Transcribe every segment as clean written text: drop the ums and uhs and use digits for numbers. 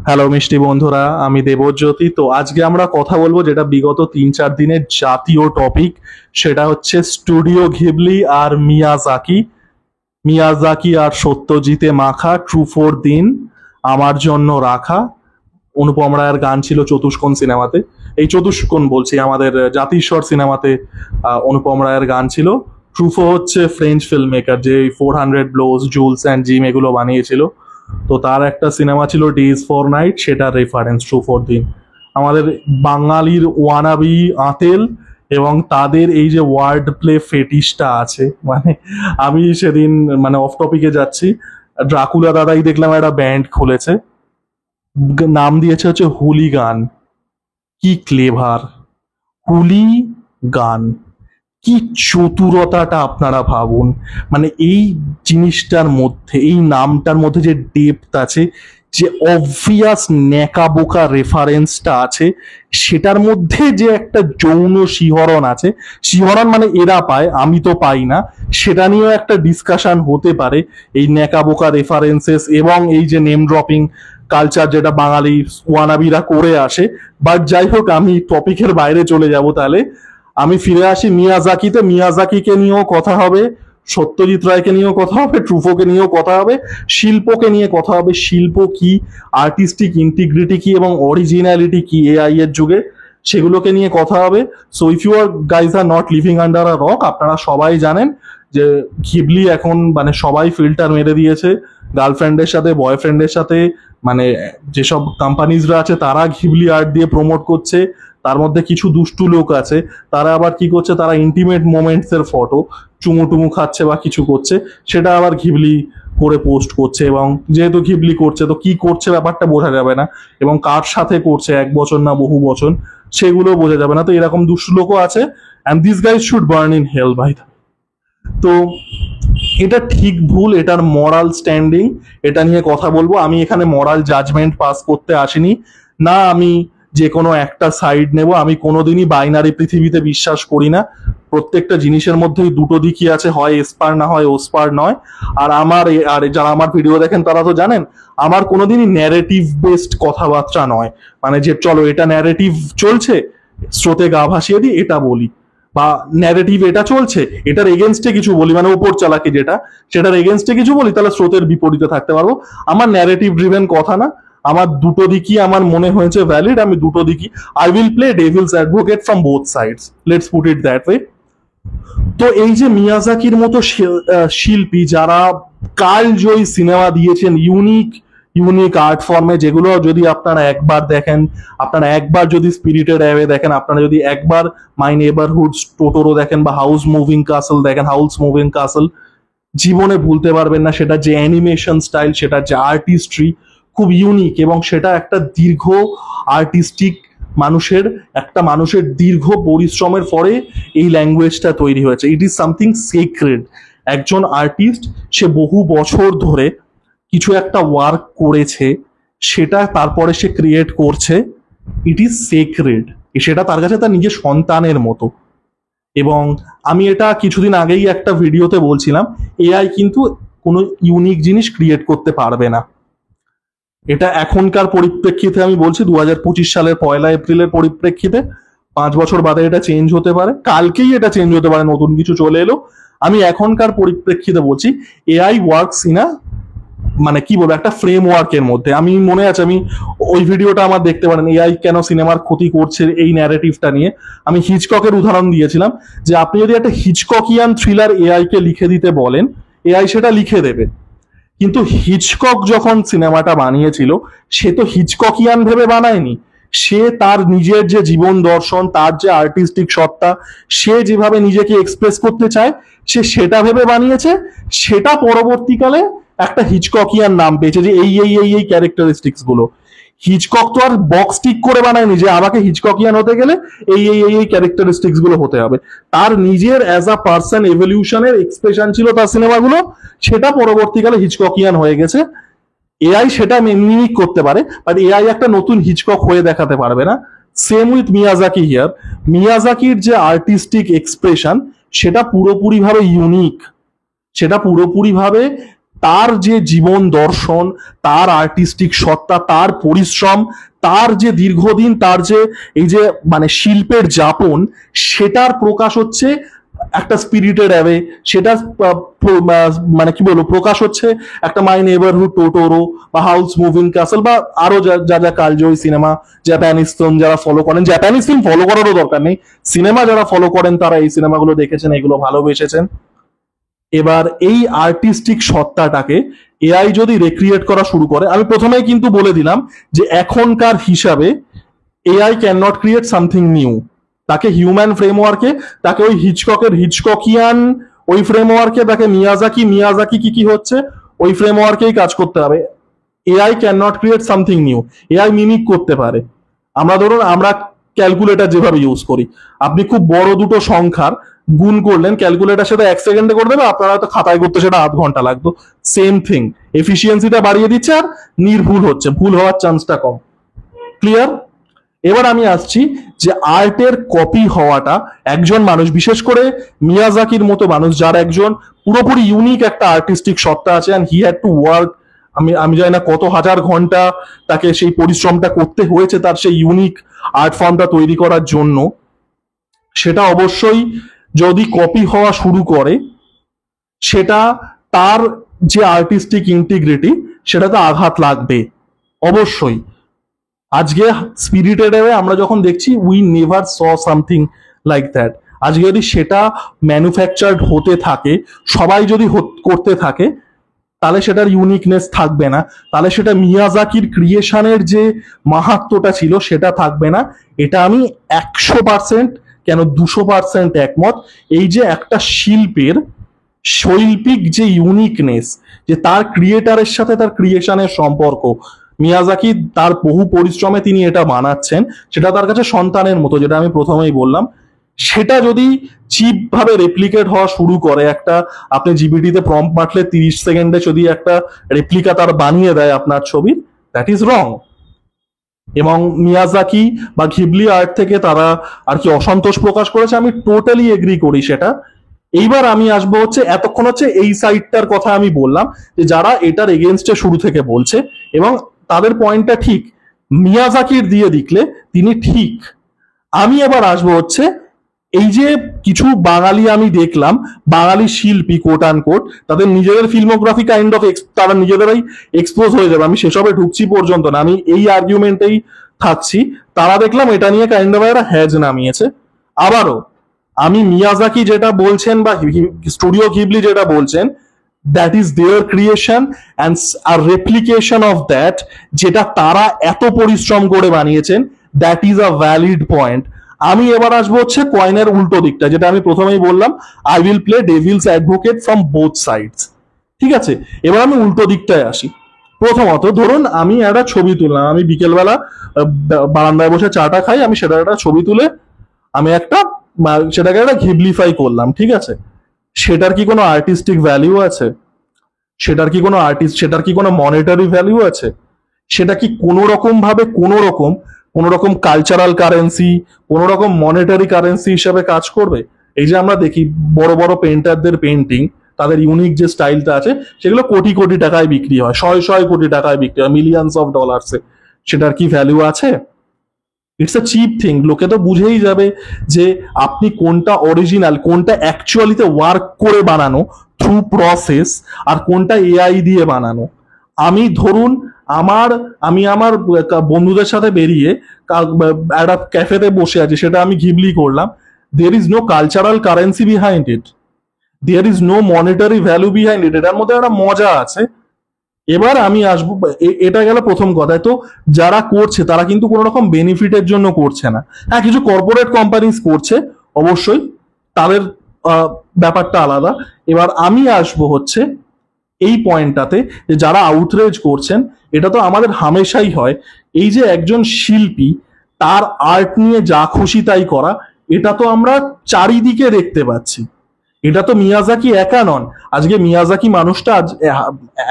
Hello মিষ্টি বন্ধুরা, আমি দেবজ্যোতি। তো আজকে আমরা কথা বলবো যেটা বিগত 3-4 দিনের জাতীয় টপিক, সেটা হচ্ছে স্টুডিও ঘিবলি আর মিয়াজাকি। মিয়াজাকি আর সত্যজিতে মাখা ট্রু ফর দিন আমার জন্য রাখা। অনুপম রায়ের গান ছিল চতুষ্কোণ সিনেমাতে। এই চতুষ্কোণ বলছি, আমাদের জাতিস্বর সিনেমাতে অনুপম রায়ের গান ছিল। ট্রুফো হচ্ছে ফ্রেঞ্চ ফিল্ম মেকার, যে 400 ব্লোজ, জুলস অ্যান্ড জিম এগুলো বানিয়েছিল। তো তার একটা সিনেমা ছিল ডেজ ফর নাইট, সেটার রেফারেন্স ট্রু ফর দিন। আমাদের বাঙালির ওয়ানাবি আঁতেল এবং তাদের এই যে ওয়ার্ড প্লে ফেটিসটা আছে, মানে আমি সেদিন, মানে অফ টপিকে যাচ্ছি, ড্রাকুলা দাদাই দেখলাম একটা ব্যান্ড খুলেছে, নাম দিয়েছে হচ্ছে হুলিগান। কি ক্লেভার! হুলি গান, কি চতুরতাটা আপনারা ভাবুন। মানে এই জিনিসটার মধ্যে, এই নামটার মধ্যে যে ডেপথ আছে, যে অবভিয়াস ন্যাকাবোকা রেফারেন্সটা আছে, সেটার মধ্যে যে একটা যৌন শিহরণ আছে, শিহরণ মানে এরা পায়, আমি তো পাই না, সেটা নিয়েও একটা ডিসকাশন হতে পারে। এই ন্যাকাবোকা রেফারেন্সেস এবং এই যে নেম ড্রপিং কালচার যেটা বাঙালি ওয়ানাবিরা করে আসে। বাট যাই হোক, আমি টপিকের বাইরে চলে যাব তাহলে। আমি ফিরে আসি মিয়াজাকিতে। মিয়াজাকিকে নিয়েও কথা হবে, সত্যজিৎ রায়কে নিয়েও কথা হবে, ট্রুফোকে নিয়েও কথা হবে, শিল্পকে নিয়ে কথা হবে। শিল্প কি, আর্টিস্টিক ইন্টিগ্রিটি কি এবং অরিজিনালিটি কি এআই এর যুগে, সেগুলোকে নিয়ে কথা হবে। So if you are guys are not living under a rock, আপনারা সবাই জানেন যে ঘিবলি এখন মানে সবাই ফিল্টার মেরে দিয়েছে গার্লফ্রেন্ডের সাথে, বয়ফ্রেন্ডের সাথে। মানে যেসব কোম্পানিজরা আছে তারা ঘিবলি আর্ট দিয়ে প্রমোট করছে। তার মধ্যে কিছু দুষ্টু লোক আছে, তারা আবার কি করছে, তারা ইন্টিমেট মোমেন্টস এর ফটো চুমু টুমু খাচ্ছে বা কিছু করছে, সেটা আবার ঘিবলি করে পোস্ট করছে। এবং যেহেতু ঘিবলি করছে, তো কি করছে ব্যাপারটা বোঝা যাবে না, এবং কার সাথে করছে, 1 বছর না বহু বছর, সেগুলো বোঝা যাবে না। তো এরকম দুষ্টু লোকও আছে, and this guys should burn in hell ভাই। তো এটা ঠিক ভুল, এটার মরাল স্ট্যান্ডিং, এটা নিয়ে কথা বলবো। আমি এখানে মরাল জাজমেন্ট পাস করতে আসিনি, না আমি যে কোনো একটা সাইড নেব। আমি কোনোদিনই বাইনারি পৃথিবীতে বিশ্বাস করি না। প্রত্যেকটা জিনিসের মধ্যেই দুটো দিকই আছে, হয় এসপার না হয় ওসপার নয়। আর আর যারা আমার ভিডিও দেখেন তারা তো জানেন, আমার কোনোদিনই ন্যারেটিভ বেসড কথাবার্তা নয়। মানে যে চলো এটা ন্যারেটিভ চলছে, স্রোতে গা ভাসিয়ে দিই এটা বলি, বা ন্যারেটিভ এটা চলছে, এটার এগেনস্টে কিছু বলি, মানে উপর চালাকি যেটা, সেটার এগেনস্টে কিছু বলি, তাহলে স্রোতের বিপরীতে থাকতে পারবো। আমার ন্যারেটিভ ড্রিভেন কথা না, আমার দুটো দিকই আমার মনে হয়েছে ভ্যালিড, আমি দুটো দিকই, I will play Devil's advocate from both sides, let's put it that way. তো এই যে মিয়াজাকির মতো শিল্পী যারা কালজয়ী সিনেমা দিয়েছেন, ইউনিক ইউনিক আর্ট ফর্মে, যেগুলো যদি আপনারা একবার দেখেন, আপনারা একবার যদি স্পিরিটেড অ্যাওয়ে দেখেন, আপনারা যদি একবার মাই নেবারহুড টোটোরো দেখেন বা হাউস মুভিং কাসল দেখেন, হাউস মুভিং কাসল, জীবনে ভুলতে পারবেন না। সেটা যে অ্যানিমেশন স্টাইল, সেটা যে আর্টিস্ট্রি, খুব ইউনিক। এবং সেটা একটা দীর্ঘ আর্টিস্টিক মানুষের দীর্ঘ পরিশ্রমের পরে এই ল্যাঙ্গুয়েজটা তৈরি হয়েছে। It is something sacred. একজন আর্টিস্ট, সে বহু বছর ধরে কিছু একটা ওয়ার্ক করেছে, সেটা তারপরে সে ক্রিয়েট করছে। ইট ইজ সেক্রেড, সেটা তার কাছে তার নিজের সন্তানের মতো। এবং আমি এটা কিছুদিন আগেই একটা ভিডিওতে বলছিলাম, এআই কিন্তু কোনো ইউনিক জিনিস ক্রিয়েট করতে পারবে না। এটা এখনকার পরিপ্রেক্ষিতে আমি বলছি, 2025 সালের 1 এপ্রিলের পরিপ্রেক্ষিতে, 5 বছর বাদে এটা চেঞ্জ হতে পারে, কালকেই এটা চেঞ্জ হতে পারে, নতুন কিছু চলে এলো। আমি এখনকার পরিপ্রেক্ষিতে বলছি, এআই ওয়ার্কস ইন আ, মানে কি বলবো, একটা ফ্রেমওয়ার্কের মধ্যে। আমি মনে আছে, আমি ওই ভিডিওটা আমার দেখতে পারেন, এআই কেন সিনেমার ক্ষতি করছে এই ন্যারেটিভটা নিয়ে। আমি হিচককের উদাহরণ দিয়েছিলাম, যে আপনি যদি একটা হিচককিয়ান থ্রিলার এআই কে লিখে দিতে বলেন, এআই সেটা লিখে দেবে। কিন্তু হিচকক যখন সিনেমাটা বানিয়েছিল, সে তো হিচককিয়ান ভেবে বানায়নি। সে তার নিজের যে জীবন দর্শন, তার যে আর্টিস্টিক সত্তা, সে যেভাবে নিজেকে এক্সপ্রেস করতে চায়, সে সেটা ভেবে বানিয়েছে। সেটা পরবর্তীকালে একটা হিচককিয়ান নাম পেয়েছে, যে এই ক্যারেক্টারিস্টিক্স গুলো। হিচকক তো আর বক্স টিক করে বানায়নি যে আমাকে হিচককিয়ান হতে গেলে এই ক্যারেক্টারিস্টিক্স গুলো হতে হবে। তার নিজের অ্যাজ আ পার্সন এভলিউশনের এক্সপ্রেশন ছিল তার সিনেমাগুলো, সেটা পরবর্তীকালে হিচককিয়ান হয়ে গেছে। এআই সেটা মিমিক করতে পারে, বাট এআই একটা নতুন হিচকক হয়ে দেখাতে পারবে না। Same with Miyazaki here. মিয়াজাকির যে আর্টিস্টিক এক্সপ্রেশন, সেটা পুরোপুরিভাবে ইউনিক, সেটা পুরোপুরিভাবে তার যে জীবন দর্শন, তার আর্টিস্টিক সত্তা, তার পরিশ্রম, তার যে দীর্ঘদিন তার যে এই যে মানে শিল্পের যাপন, সেটার প্রকাশ হচ্ছে একটা স্পিরিটেড অ্যাওয়ে, সেটা মানে কি বলবো প্রকাশ হচ্ছে একটা মাই নেবারহুড টোটোরো বা হাউস মুভিং ক্যাসেল বা আরো যা যা যা কালজয়ী সিনেমা, জাপানিজ ফিল্ম যারা ফলো করেন, জাপানিজ ফিল্ম ফলো করারও দরকার নেই, সিনেমা যারা ফলো করেন তারা এই সিনেমাগুলো দেখেছেন, এগুলো ভালোবেসেছেন। এবার এই আর্টিস্টিক সত্তাটাকে এআই যদি রেক্রিয়েট করা শুরু করে, আমি প্রথমেই কিন্তু বলে দিলাম যে এখনকার হিসাবে AI can not create something new. তাকে হিউম্যান ফ্রেমওয়ার্কে, তাকে ওই হিচককিয়ান ওই ফ্রেমওয়ার্কে, তাকে মিয়াজাকি কি কি হচ্ছে ওই ফ্রেমওয়ার্কেই কাজ করতে হবে। AI can not create something new. AI mimic করতে পারে। আমরা ধরুন আমরা ক্যালকুলেটর যেভাবে ইউজ করি, আপনি খুব বড় দুটো সংখ্যার গুণ করলেন, ক্যালকুলেটর সেটা 1 সেকেন্ডে করে দেবে, আপনারা হয়তো খাতায় করতে সেটা আধ ঘন্টা লাগতো। সেম থিং, এফিসিয়েন্সিটা বাড়িয়ে দিচ্ছে আর নির্ভুল হচ্ছে, ভুল হওয়ার চান্সটা কম। ক্লিয়ার? এবার আমি আসছি যে আর্টের কপি হওয়াটা, একজন মানুষ বিশেষ করে মিয়াজাকির মতো মানুষ যার একজন পুরোপুরি ইউনিক একটা আর্টিস্টিক সত্তা আছে, and he had to work, আমি জানি না কত হাজার ঘন্টা তাকে সেই পরিশ্রমটা করতে হয়েছে তার সেই ইউনিক আর্ট ফর্মটা তৈরি করার জন্য। সেটা অবশ্যই যদি কপি হওয়া শুরু করে, সেটা তার যে আর্টিস্টিক ইন্টিগ্রিটি সেটাতে আঘাত লাগবে অবশ্যই। আজকে স্পিরিটেড ওয়ে আমরা যখন দেখছি, we never saw something like that. আজকে যদি সেটা ম্যানুফ্যাকচার্ড হতে থাকে, সবাই যদি করতে থাকে, তাহলে সেটার ইউনিকনেস থাকবে না, তাহলে সেটা মিয়াজাকির ক্রিয়েশনের যে মাহাত্ম্যটা ছিল সেটা থাকবে না। এটা আমি 100% কেন 200% একমত। এই যে একটা শিল্পের শৈল্পিক যে ইউনিকনেস, যে তার ক্রিয়েটারের সাথে তার ক্রিয়েশনের সম্পর্ক, মিয়াজাকি তার বহু পরিশ্রমে তিনি এটা বানাচ্ছেন, সেটা তার কাছে সন্তানের মতো, যেটা আমি প্রথমেই বললাম। সেটা যদি চিপ ভাবে রেপ্লিকেট হওয়া শুরু করে, একটা আপনি জিবিটিতে প্রম্পট মারলে 30 সেকেন্ডে যদি একটা রেপ্লিকা তার বানিয়ে দেয় আপনার ছবির, দ্যাট ইজ রং। এবং মিয়াজাকি বা ঘিবলি আর্ট থেকে তারা আর কি অসন্তোষ প্রকাশ করেছে, আমি টোটালি এগ্রি করি সেটা। এইবার আমি আসবো হচ্ছে, এতক্ষণ হচ্ছে এই সাইডটার কথা আমি বললাম যে যারা এটার এগেনস্টে শুরু থেকে বলছে এবং তাদের পয়েন্টটা ঠিক, মিয়াজাকির দিয়ে দেখলে তিনি ঠিক। আমি এবার আসবো হচ্ছে এই যে কিছু বাঙালি আমি দেখলাম, বাঙালি শিল্পী কোট আন কোট, তাদের নিজেদের ফিল্মোগ্রাফি কাইন্ড অফ তারা নিজেদেরাই এক্সপোজ হয়ে যাবে, আমি সেসবে ঢুকছি পর্যন্ত না, আমি এই আর্গুমেন্টেই থাকছি। তারা দেখলাম এটা নিয়ে কাইন্ড অফ একটা হ্যাজ নামিয়েছে। আবারও আমি মিয়াজাকি যেটা বলছেন বা স্টুডিও ঘিবলি যেটা বলছেন, that is their creation and our replication of that, যেটা তারা এত পরিশ্রম করে বানিয়েছেন, that is a valid point. আমি এবার আসবো হচ্ছে কয়েনের উল্টো দিকটা, যেটা আমি প্রথমেই বললাম, I will play Devil's advocate from both sides. ঠিক আছে, এবার আমি উল্টো দিকটায় আসি। প্রথমত ধরুন আমি একটা ছবি তুললাম, আমি বিকেলবেলা বারান্দায় বসে চাটা খাই, আমি সেটা একটা ছবি তুলে আমি সেটাকে একটা ঘিবলিফাই করলাম, ঠিক আছে? সেটার কি কোনো আর্টিস্টিক ভ্যালিউ আছে? সেটার কি কোনো মনিটারি ভ্যালিউ আছে? সেটা কি কোনো রকম ভাবে কোনো রকম কালচারাল কারেন্সি, কোনো রকম মনিটারি কারেন্সি হিসাবে কাজ করবে? এই যে আমরা দেখি বড় বড় পেন্টারদের পেন্টিং, তাদের ইউনিক যে স্টাইলটা আছে, সেগুলো কোটি কোটি টাকায় বিক্রি হয়, শয় কোটি টাকায় বিক্রি হয়, মিলিয়নস অফ ডলার্সে। সেটার কি ভ্যালু আছে? It's a cheap thing. লোকে তো বুঝেই যাবে যে আপনি কোনটা অরিজিনাল, কোনটা অ্যাকচুয়ালিতে ওয়ার্ক করে বানানো থ্রু প্রসেস, আর কোনটা এআই দিয়ে বানানো। আমি ধরুন আমি আমার বন্ধুদের সাথে বেরিয়ে একটা ক্যাফেতে বসে আছি, সেটা আমি ঘিবলি করলাম, there is no cultural currency behind it, there is no monetary value behind it, এটার মধ্যে একটা মজা আছে। এবার আমি আসবো, এটা গেল প্রথম কথায়। তো যারা করছে তারা কিন্তু কোনো রকম বেনিফিটের জন্য করছে না। হ্যাঁ, কিছু কর্পোরেট কোম্পানিজ করছে অবশ্যই, তাদের ব্যাপারটা আলাদা। এবার আমি আসবো হচ্ছে এই পয়েন্টটাতে, যে যারা আউটরেজ করছেন, এটা তো আমাদের হামেশাই হয়, এই যে একজন শিল্পী তার আর্ট নিয়ে যা খুশি তাই করা, এটা তো আমরা চারিদিকে দেখতে পাচ্ছি। এটা তো মিয়াজাকি একা নন। আজকে মিয়াজাকি মানুষটা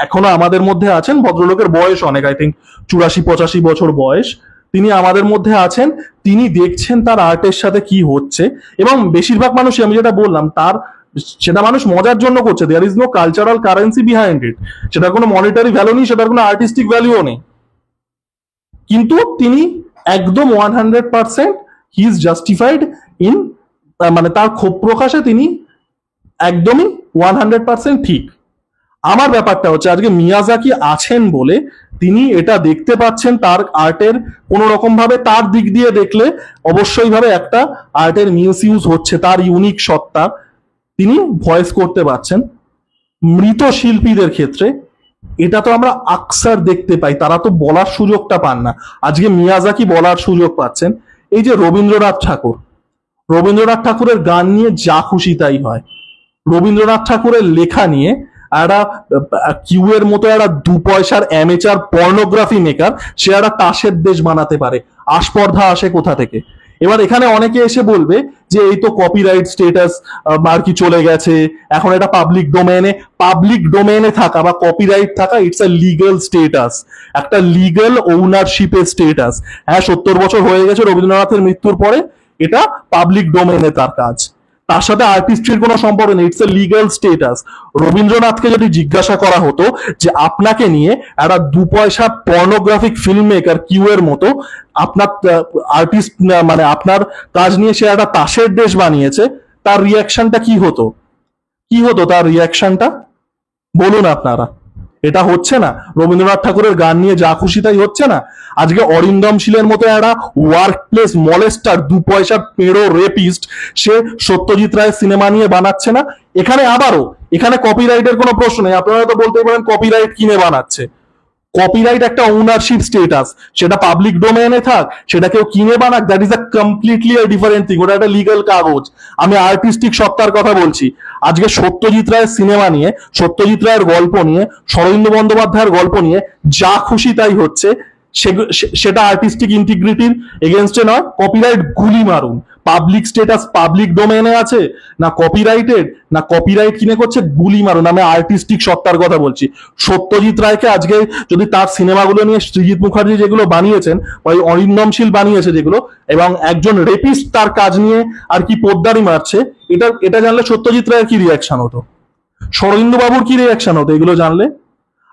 এখনো আমাদের মধ্যে আছেন, ভদ্রলোকের বয়স অনেক, আই থিঙ্ক 84-85 বছর বয়স, তিনি আমাদের মধ্যে আছেন। তিনি দেখছেন তার আর্টের সাথে কি হচ্ছে, এবং বেশিরভাগ মানুষই, আমি যেটা বললাম, সেটা মানুষ মজার জন্য করছে, there is no cultural currency behind it, সেটার কোনো মনিটারি ভ্যালু নেই, সেটার কোনো আর্টিস্টিক ভ্যালুও নেই, কিন্তু তিনি একদম 100% হি ইজ জাস্টিফাইড ইন, মানে তার ক্ষোভ প্রকাশে তিনি একদমই 100% ঠিক। আমার ব্যাপারটা হচ্ছে আজকে মিয়াজাকি আছেন বলে তিনি এটা দেখতে পাচ্ছেন, তার আর্টের কোনো রকম ভাবে তার দিক দিয়ে দেখলে অবশ্যই ভাবে একটা আর্টের মিস ইউজ হচ্ছে, তার ইউনিক সত্তা তিনি ভয়েস করতে পারছেন। মৃত শিল্পীদের ক্ষেত্রে এটা তো আমরা আকসার দেখতে পাই, তারা তো বলার সুযোগটা পান না, আজকে মিয়াজাকি বলার সুযোগ পাচ্ছেন। এই যে রবীন্দ্রনাথ ঠাকুর, রবীন্দ্রনাথ ঠাকুরের গান নিয়ে যা খুশি তাই হয়, রবীন্দ্রনাথ ঠাকুরের লেখা নিয়ে একটা কিউ এর মতো একটা 2 পয়সার অ্যামেচার পর্নোগ্রাফি মেকার সে একটা তাসের দেশ বানাতে পারে, আস্পর্ধা আসে কোথা থেকে? এবার এখানে অনেকে এসে বলবে যে এই তো কপিরাইট স্টেটাস আর কি চলে গেছে, এখন এটা পাবলিক ডোমেইনে, পাবলিক ডোমেইনে থাকা বা কপিরাইট থাকা ইটস আ লিগ্যাল স্টেটাস, একটা লিগ্যাল ওনারশিপের স্টেটাস। হ্যাঁ, 70 বছর হয়ে গেছে রবীন্দ্রনাথের মৃত্যুর পরে, এটা পাবলিক ডোমেইনে তার কাজ, তার সাথে আর্টিস্ট্রির কোনো সম্পর্ক নেই, ইটস এ লিগ্যাল স্টেটাস। রবীন্দ্রনাথকে যদি জিজ্ঞাসা করা হতো যে আপনাকে নিয়ে একটা 2 পয়সা পর্নোগ্রাফিক ফিল্ম মেকার কিউ এর মতো আপনার আর্টিস্ট, মানে আপনার কাজ নিয়ে সে একটা তাসের দেশ বানিয়েছে, তার রিয়াকশনটা কি হতো? কি হতো তার রিয়াকশনটা বলুন আপনারা? এটা হচ্ছে না, রবীন্দ্রনাথ ঠাকুরের গান নিয়ে যা খুশি তাই হচ্ছে না। আজকে অরিন্দম শীলের মতো একটা ওয়ার্ক প্লেস মলেস্টার, 2 পয়সার পেড়ো রেপিস্ট, সে সত্যজিৎ রায়ের সিনেমা নিয়ে বানাচ্ছে না। এখানে আবারও এখানে কপিরাইটের কোনো প্রশ্ন নেই, আপনারা তো বলতে পারেন কপিরাইট কিনে বানাচ্ছে, কপিরাইট একটা ওনারশিপ স্টেটাস, সেটা পাবলিক ডোমেইনে থাক, সেটা কেউ কিনে বানাক, that is a completely different thing, ওটা একটা লিগ্যাল কাগজ। আমি আর্টিস্টিক সত্তার কথা বলছি। আজকে সত্যজিৎ রায়ের সিনেমা নিয়ে, সত্যজিৎ রায়ের গল্প নিয়ে, শরদিন্দু বন্দ্যোপাধ্যায়ের গল্প নিয়ে যা খুশি তাই হচ্ছে, সেটা আর্টিস্টিক ইন্টিগ্রিটির এগেনস্টে নয়। কপিরাইট গুলি মারুন, পাবলিক স্টেটাস পাবলিক ডোমেইনে আছে না কপিরাইটেড, না কপিরাইট কিনে করছে, গুলি মারুন। আমি আর্টিস্টিক সত্তার কথা বলছি। সত্যজিৎ রায়কে আজকে যদি তার সিনেমাগুলো নিয়ে সৃজিত মুখার্জি যেগুলো বানিয়েছেন, ওই অরিন্দম শীল বানিয়েছে যেগুলো, এবং একজন রেপিস্ট তার কাজ নিয়ে আর কি পোদ্দারি মারছে, এটা এটা জানলে সত্যজিৎ রায়ের কি রিয়াকশন হতো, শরদিন্দু বাবুর কি রিয়াকশন হতো এগুলো জানলে?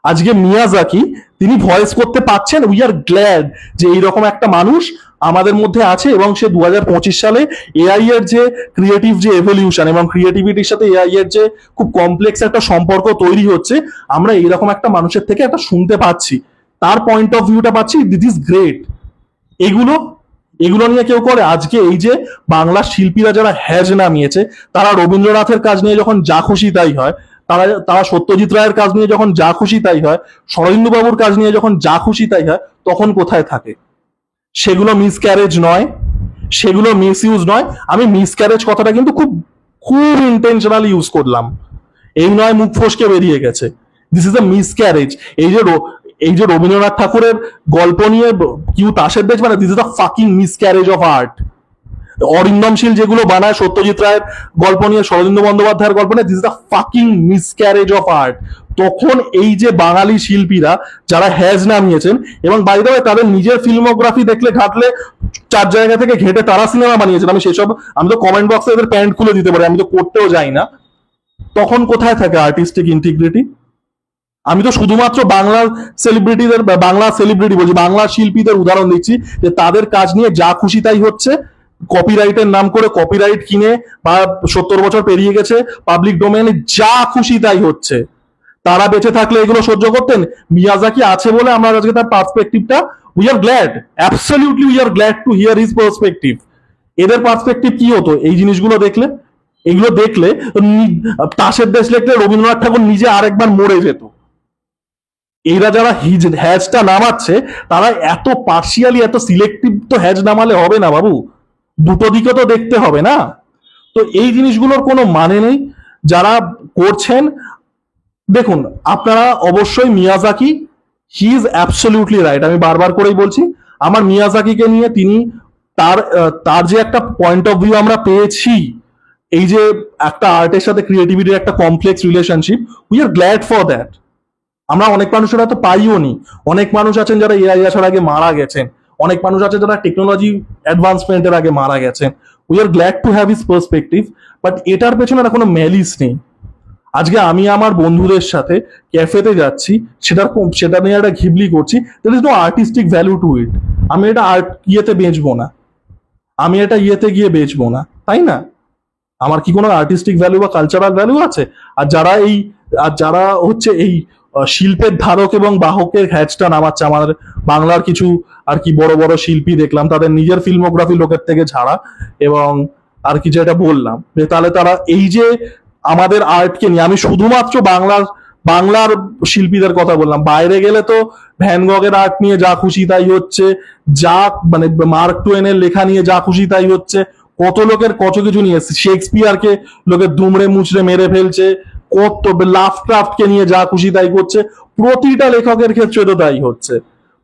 আজকে মিয়াজাকি তিনি ভয়েস করতে পাচ্ছেন, উই আর গ্ল্যাড যে এইরকম একটা মানুষ আমাদের মধ্যে আছে, এবং সে 2025 সালে এআই এর যে ক্রিয়েটিভ যে এভলিউশন এবং ক্রিয়েটিভিটির সাথে এআই এর যে খুব কমপ্লেক্স একটা সম্পর্ক তৈরি হচ্ছে, আমরা এইরকম একটা মানুষের থেকে একটা শুনতে পাচ্ছি, তার পয়েন্ট অফ ভিউটা পাচ্ছি, দিস ইজ গ্রেট। এগুলো এগুলো নিয়ে কেউ করে? আজকে এই যে বাংলার শিল্পীরা যারা হ্যাজ নামিয়েছে, তারা রবীন্দ্রনাথের কাজ নিয়ে যখন যা খুশি তাই হয়, তারা তারা সত্যজিৎ রায়ের কাজ নিয়ে যখন যা খুশি তাই হয়, শরদিন্দু বাবুর কাজ নিয়ে যখন যা খুশি তাই হয়, তখন কোথায় থাকে? সেগুলো মিসক্যারেজ নয়, সেগুলো মিস ইউজ নয়। আমি মিসক্যারেজ কথাটা কিন্তু খুব খুব ইন্টেনশনালি ইউজ করলাম, এই নয় মুখ ফসকে বেরিয়ে গেছে, দিস ইজ আ মিসক্যারেজ। এই যে রবীন্দ্রনাথ ঠাকুরের গল্প নিয়ে কিউ তাসের দেশ, মানে this is a fucking miscarriage of art. Arindam Sil যেগুলো বানায় সত্যজিৎ রায়ের গল্প নিয়ে, শরদিন্দু বন্দ্যোপাধ্যায়ের গল্প নিয়ে, this is the fucking miscarriage of art. তখন এই যে বাঙালি শিল্পীরা যারা হ্যাজ নামিয়েছেন, এবং বাই দ্য ওয়ে তাদের নিজের ফিল্মোগ্রাফি দেখলে ঘাটলে 4 জায়গা থেকে ঘেটে তারা সিনেমা বানিয়েছেন, আমি তো কমেন্ট বক্সে এদের প্যান্ট খুলে দিতে পারি, আমি তো করতেও যাই না, তখন কোথায় থাকে আর্টিস্টিক ইন্টিগ্রিটি? আমি তো শুধুমাত্র বাংলার সেলিব্রিটিদের, বাংলা সেলিব্রিটি বলছি, বাংলা শিল্পীদের উদাহরণ দিচ্ছি যে তাদের কাজ নিয়ে যা খুশি তাই হচ্ছে, কপিরাইটের নাম করে কপিরাইট কিনে, বা 70 বছর পেরিয়ে গেছে, পাবলিক ডোমেইনে যা খুশি তাই হচ্ছে। তারা বেঁচে থাকলে এগুলো সহ্য করতেন? মিয়াজাকি আছে বলে আমরা আজকে তার পার্সপেক্টিভটা, we are glad, absolutely we are glad to hear his perspective. এদের পার্সপেক্টিভ কি হতো এই জিনিসগুলো দেখলে? এগুলো দেখলে তাসের দেশ লিখলে রবীন্দ্রনাথ ঠাকুর নিজে আরেকবার মরে যেত। এরা যারা হ্যাজটা নামাচ্ছে, তারা এত পার্সিয়ালি, এত সিলেক্টিভ তো হ্যাজ নামালে হবে না বাবু, দুটো দিকে তো দেখতে হবে না? তো এই জিনিসগুলোর কোনো মানে নেই যারা করছেন। দেখুন, আপনারা অবশ্যই Miyazaki, he is absolutely right, আমি বারবার করেই বলছি, আমার মিয়াজাকিকে নিয়ে তিনি তার তার যে একটা পয়েন্ট অফ ভিউ আমরা পেয়েছি, এই যে একটা আর্টের সাথে ক্রিয়েটিভিটির একটা complex relationship, we are glad for that. আমরা অনেক মানুষেরা তো পাইও নি, অনেক মানুষ আছেন যারা এআই আসার আগে মারা গেছেন, অনেক মানুষ আছে যারা টেকনোলজি অ্যাডভান্সমেন্টের আগে মারা গেছেন, we are glad to have his perspective, but এটার পেছনে না কোনো ম্যালিস নেই। আজকে আমি আমার বন্ধুদের সাথে ক্যাফেতে যাচ্ছি, সেটা নিয়ে একটা ঘিবলি করছি, there is no artistic value to it. আমি এটা আর্ট ইয়েতে বেচবো না, আমি এটা ইয়েতে গিয়ে বেচবো না, তাই না? আমার কি কোনো আর্টিস্টিক ভ্যালু বা কালচারাল ভ্যালু আছে? আর যারা হচ্ছে এই শিল্পের ধারক এবং বাহকের হ্যাচটা নামাচ্ছে, আমাদের বাংলার কিছু আর কি বড় বড় শিল্পী দেখলাম তাদের নিজের ফিল্মোগ্রাফি লোকের থেকে ছাড়া, এবং আর কি যেটা বললাম যে তাহলে তারা এই যে আমাদের আর্টকে নিয়ে, আমি শুধুমাত্র বাংলার শিল্পীদের কথা বললাম, বাইরে গেলে তো ভ্যান গগের আর্ট নিয়ে যা খুশি তাই হচ্ছে, যা মানে মার্ক টোয়েনের লেখা নিয়ে যা খুশি তাই হচ্ছে, কত লোকের কত কিছু নিয়ে, শেক্সপিয়ারকে লোকে দুমড়ে মুচড়ে মেরে ফেলছে, কত লাভক্রাফটকে নিয়ে যা খুশি তাই করছে, প্রতিটা লেখকের ক্ষেত্রে তো তাই হচ্ছে,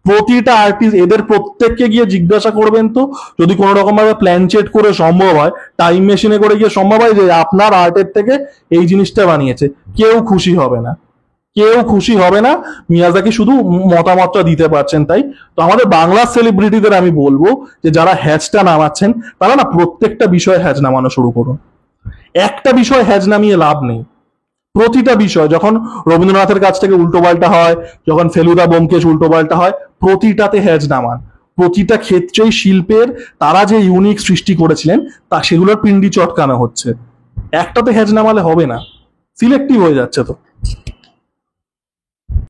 প্রতিটা আর্টিস্ট। এদের প্রত্যেককে গিয়ে জিজ্ঞাসা করবেন তো, যদি কোনো রকম ভাবে প্ল্যান চেট করে সম্ভব হয়, টাইম মেশিনে করে গিয়ে সম্ভব হয় যে আপনার আর্টের থেকে এই জিনিসটা বানিয়েছে, কেউ খুশি হবে না, কেউ খুশি হবে না। মিয়াজাকি শুধু মতামতটা দিতে পারছেন তাই। তো আমাদের বাংলার সেলিব্রিটিদের আমি বলবো যে যারা হ্যাচটা নামাচ্ছেন তারা না প্রত্যেকটা বিষয়ে হ্যাচ নামানো শুরু করুন। একটা বিষয় হ্যাচ নামিয়ে লাভ নেই। প্রতিটা বিষয়, যখন রবীন্দ্রনাথের কাছ থেকে উল্টোপাল্টা হয়, যখন ফেলুদা ব্যোমকেশ উল্টোপাল্টা হয়, প্রতিটাতে হ্যাচ নামান। প্রতিটা ক্ষেত্রেই শিল্পের তারা যে ইউনিক সৃষ্টি করেছিলেন তা সেগুলোর পিন্ডি চটকানো হচ্ছে। একটাতে হ্যাচ নামালে হবে না, সিলেক্টিভ হয়ে যাচ্ছে তো।